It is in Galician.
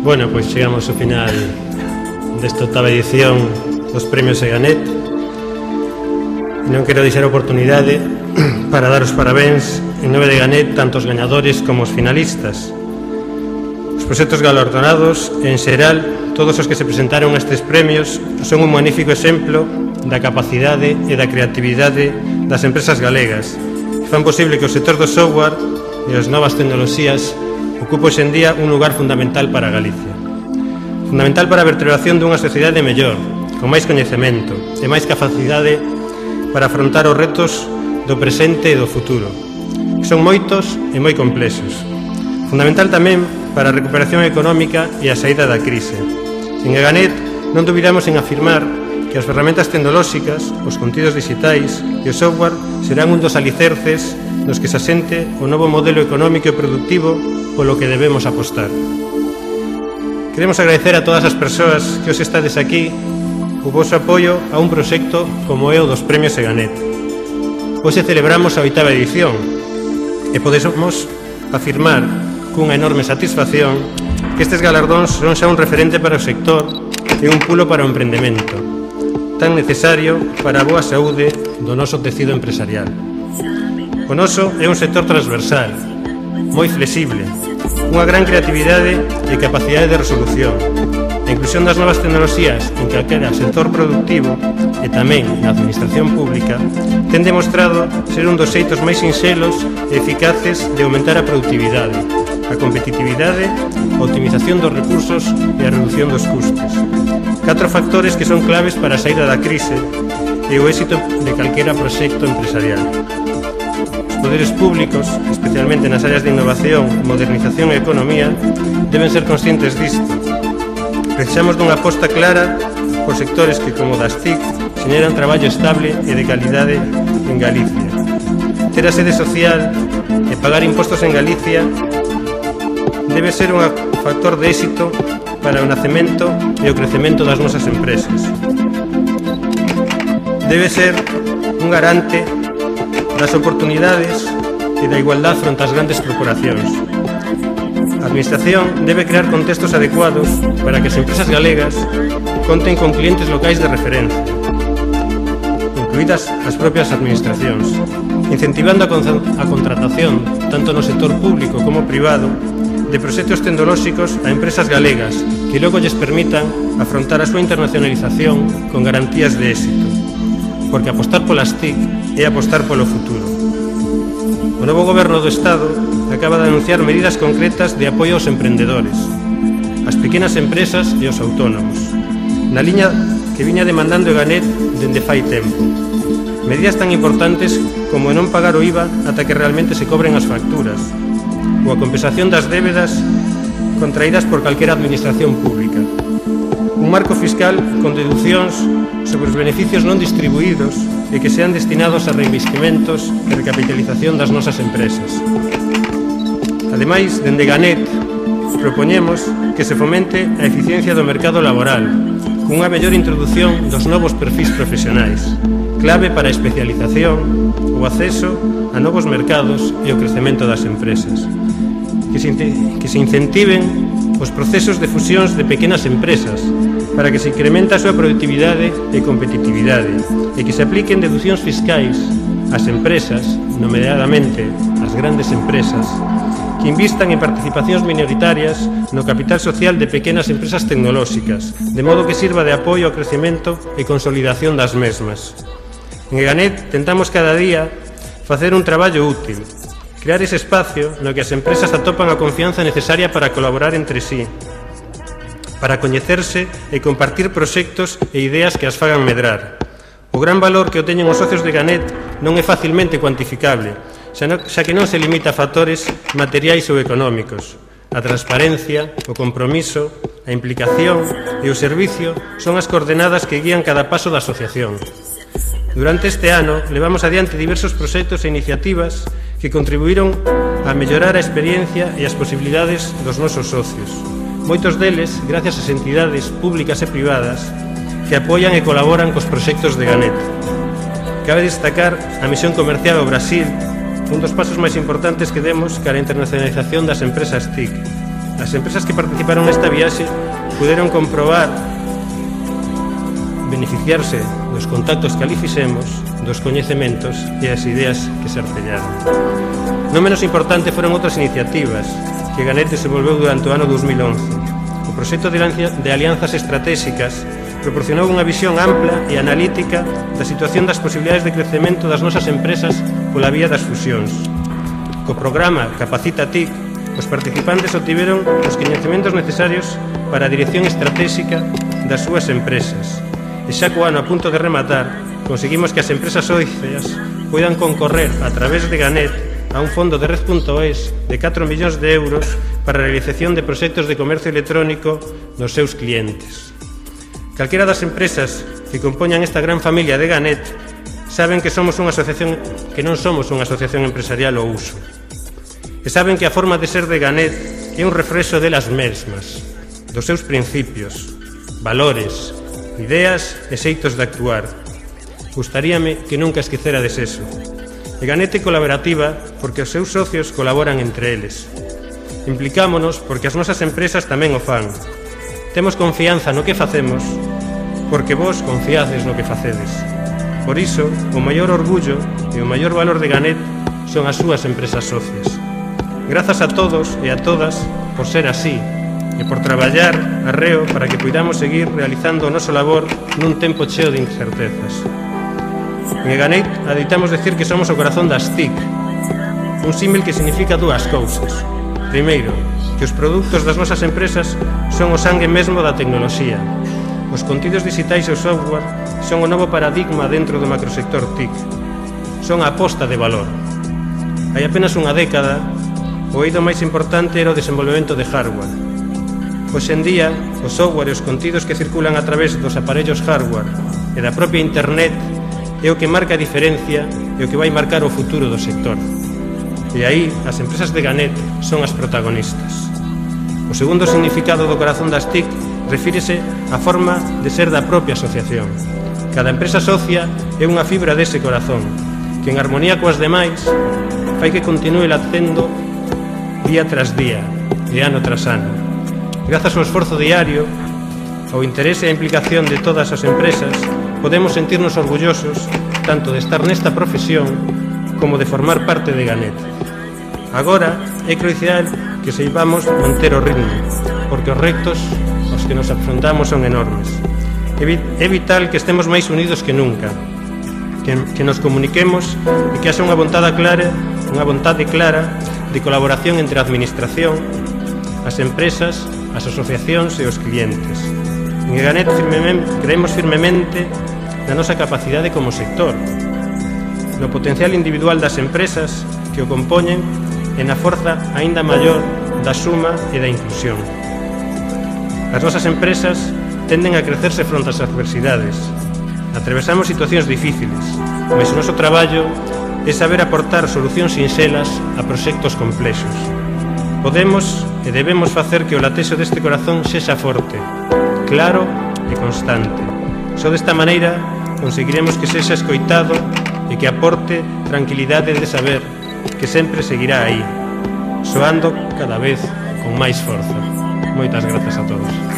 Bueno, pois chegamos ao final desta octava edición dos premios Eganet. Non quero deixar a oportunidade para dar os parabéns en nome de Eganet tanto os gañadores como os finalistas. Os proxectos galardonados, en xeral, todos os que se presentaron a estes premios son un magnífico exemplo da capacidade e da creatividade das empresas galegas que fan posible que o sector do software e as novas tecnoloxías ocupa hoxe en día un lugar fundamental para Galicia. Fundamental para a vertebración dunha sociedade mellor, con máis coñecemento e máis capacidade para afrontar os retos do presente e do futuro, que son moitos e moi complexos. Fundamental tamén para a recuperación económica e a saída da crise. En Eganet non dubidamos en afirmar que as ferramentas tecnolóxicas, os contidos digitais e o software serán un dos alicerces nos que se asente o novo modelo económico e productivo polo que debemos apostar. Queremos agradecer a todas as persoas que hoxe estades aquí o vosso apoio a un proxecto como é o dos premios Eganet. Hoxe celebramos a 8ª edición e podemos afirmar cunha enorme satisfacción que estes galardóns son xa un referente para o sector e un pulo para o emprendemento, tan necesario para a boa saúde do noso tecido empresarial. O noso é un sector transversal, moi flexible, unha gran creatividade e capacidade de resolución. A inclusión das novas tecnoloxías en calquera sector productivo e tamén na administración pública ten demostrado ser un dos xeitos máis sinxelos e eficaces de aumentar a productividade, a competitividade, a optimización dos recursos e a reducción dos custes. 4 factores que son claves para a saída da crise e o éxito de calquera proxecto empresarial. Os poderes públicos, especialmente nas áreas de innovación, modernización e economía, deben ser conscientes disto. Precisamos dunha aposta clara por sectores que, como das TIC, xeneran traballo estable e de calidade en Galicia. Ter a sede social e pagar impostos en Galicia debe ser un factor de éxito para o nacemento e o crecemento das nosas empresas. Debe ser un garante das oportunidades e da igualdade fronte ás grandes corporacións. A Administración debe crear contextos adecuados para que as empresas galegas conten con clientes locais de referencia, incluídas as propias administracións, incentivando a contratación, tanto no sector público como privado, de proxectos tecnolóxicos a empresas galegas que logo lles permitan afrontar a súa internacionalización con garantías de éxito, porque apostar polas TIC é apostar polo futuro. O novo Goberno do Estado acaba de anunciar medidas concretas de apoio aos emprendedores, ás pequenas empresas e aos autónomos, na liña que viña demandando Eganet dende fai tempo. Medidas tan importantes como non pagar o IVA ata que realmente se cobren as facturas, ou a compensación das débedas contraídas por calquera administración pública. Un marco fiscal con deducións sobre os beneficios non distribuídos e que sean destinados a reinvestimentos e recapitalización das nosas empresas. Ademais, dende Eganet, propoñemos que se fomente a eficiencia do mercado laboral, cunha mellor introdución dos novos perfis profesionais, clave para a especialización, o acceso a novos mercados e o crecemento das empresas. Que se incentiven os procesos de fusións de pequenas empresas para que se incremente a súa productividade e competitividade e que se apliquen deducións fiscais ás empresas, nomeadamente ás grandes empresas, que invistan en participacións minoritarias no capital social de pequenas empresas tecnolóxicas, de modo que sirva de apoio ao crecemento e consolidación das mesmas. En Eganet tentamos cada día facer un traballo útil, crear ese espacio no que as empresas atopan a confianza necesaria para colaborar entre sí, para coñecerse e compartir proxectos e ideas que as fagan medrar. O gran valor que o teñen os socios de Eganet non é facilmente cuantificable, xa que non se limita a factores materiais ou económicos. A transparencia, o compromiso, a implicación e o servicio son as coordenadas que guían cada paso da asociación. Durante este ano, levamos adiante diversos proxectos e iniciativas que contribuíron a mellorar a experiencia e as posibilidades dos nosos socios. Moitos deles, gracias ás entidades públicas e privadas que apoian e colaboran cos proxectos de Eganet. Cabe destacar a misión comercial ao Brasil, un dos pasos máis importantes que demos cara a internacionalización das empresas TIC, As empresas que participaron nesta viaxe puderon comprobar, beneficiarse dos contactos que ali fixemos, dos coñecementos e as ideas que se artellaron. Non menos importante foron outras iniciativas que Ganet desenvolveu durante o ano 2011. O proxecto de alianzas estratégicas proporcionou unha visión ampla e analítica da situación das posibilidades de crecemento das nosas empresas pola vía das fusións. Co programa Capacita TIC, os participantes obtiveron os coñecementos necesarios para a dirección estratégica das súas empresas. E xa co ano a punto de rematar, conseguimos que as empresas óiceas poidan concorrer a través de Ganet a un fondo de Red.es de 4 millóns de euros para a realización de proxectos de comercio electrónico nos seus clientes. Calquera das empresas que compoñan esta gran familia de Ganet saben que somos unha asociación, que non somos unha asociación empresarial ao uso. E saben que a forma de ser de Ganet é un refrexo delas mesmas, dos seus principios, valores, ideas e xeitos de actuar. Gustaríame que nunca esquecerades eso. E Ganet é colaborativa porque os seus socios colaboran entre eles. Implicámonos porque as nosas empresas tamén o fan. Temos confianza no que facemos porque vos confiades no que facedes. Por iso, o maior orgullo e o maior valor de Ganet son as súas empresas socias. Grazas a todos e a todas por ser así e por traballar arreo para que poidamos seguir realizando o noso labor nun tempo cheo de incertezas. En Ganet aditamos decir que somos o corazón das TIC, un símil que significa dúas cousas. Primeiro, que os produtos das nosas empresas son o sangue mesmo da tecnoloxía. Os contidos digitais e o software son o novo paradigma dentro do macrosector TIC. Son a aposta de valor. Hai apenas unha década, o eido máis importante era o desenvolvemento de hardware. Hoxe en día, o software e os contidos que circulan a través dos aparellos hardware e da propia internet é o que marca a diferencia e o que vai marcar o futuro do sector. E aí, as empresas de Ganet son as protagonistas. O segundo significado do corazón das TIC refírese á forma de ser da propia asociación. Cada empresa socia é unha fibra dese corazón, que en armonía coas demais fai que continue latendo día tras día e ano tras ano. Grazas ao esforzo diario, ao interese e a implicación de todas as empresas, podemos sentirnos orgullosos tanto de estar nesta profesión como de formar parte de Ganet. Agora é crucial que seipamos manter o ritmo, porque os retos aos que nos afrontamos son enormes. É vital que estemos máis unidos que nunca, que nos comuniquemos e que haxa unha vontade clara de colaboración entre a administración, as empresas, as asociacións e os clientes. En Ganet creemos firmemente na nosa capacidade como sector, no potencial individual das empresas que o compoñen e na forza aínda maior da suma e da inclusión. As nosas empresas tenden a crecerse fronte ás adversidades. Atravesamos situacións difíciles, mas o noso traballo é saber aportar solucións sinxelas a proxectos complexos. Podemos e debemos facer que o latexo deste corazón sexa forte, claro e constante. Só desta maneira conseguiremos que sexa escoitado e que aporte tranquilidade de saber que sempre seguirá aí, soando cada vez con máis forza. Moitas grazas a todos.